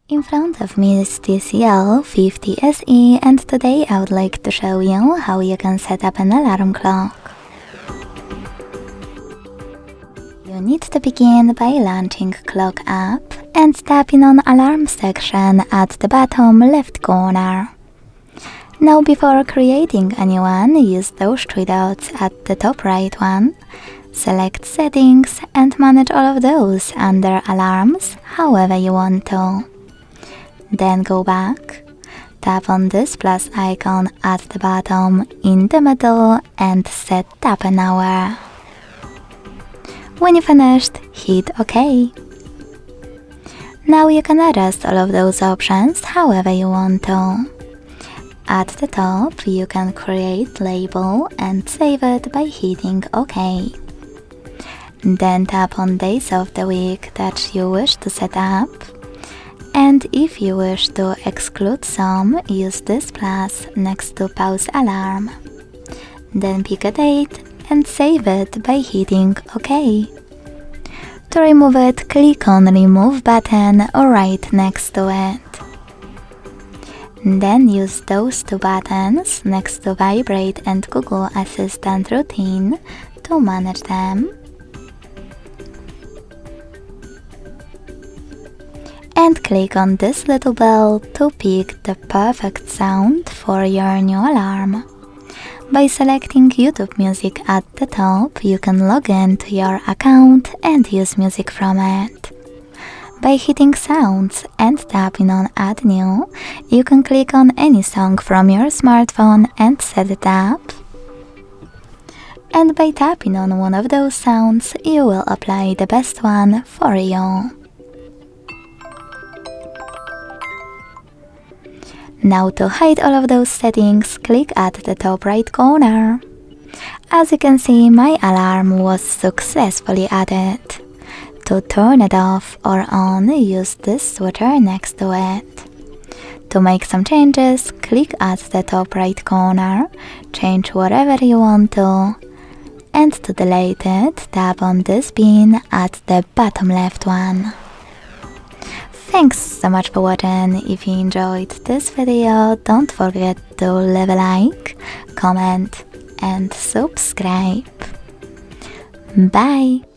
In front of me is TCL 50 SE, and today I would like to show you how you can set up an alarm clock. You need to begin by launching Clock app and tapping on Alarm section at the bottom left corner. Now before creating a new one, use those three dots at the top right one. Select Settings and manage all of those under Alarms however you want to. Then go back, tap on this plus icon at the bottom in the middle and set Tap an Hour. When you finished, hit OK. Now you can adjust all of those options however you want to. At the top, you can create label and save it by hitting OK. Then tap on days of the week that you wish to set up. And if you wish to exclude some, use this plus next to Pause Alarm. Then pick a date and save it by hitting OK. To remove it, click on Remove button right next to it. Then use those two buttons next to Vibrate and Google Assistant Routine to manage them. And click on this little bell to pick the perfect sound for your new alarm. By selecting YouTube Music at the top, you can log in to your account and use music from it. By hitting Sounds and tapping on Add New, you can click on any song from your smartphone and set it up. And by tapping on one of those sounds, you will apply the best one for you. Now to hide all of those settings, click at the top right corner. As you can see, my alarm was successfully added. To turn it off or on, use this switcher next to it. To make some changes, click at the top right corner, change whatever you want to. And to delete it, tap on this pin at the bottom left one. Thanks so much for watching. If you enjoyed this video, don't forget to leave a like, comment and subscribe. Bye!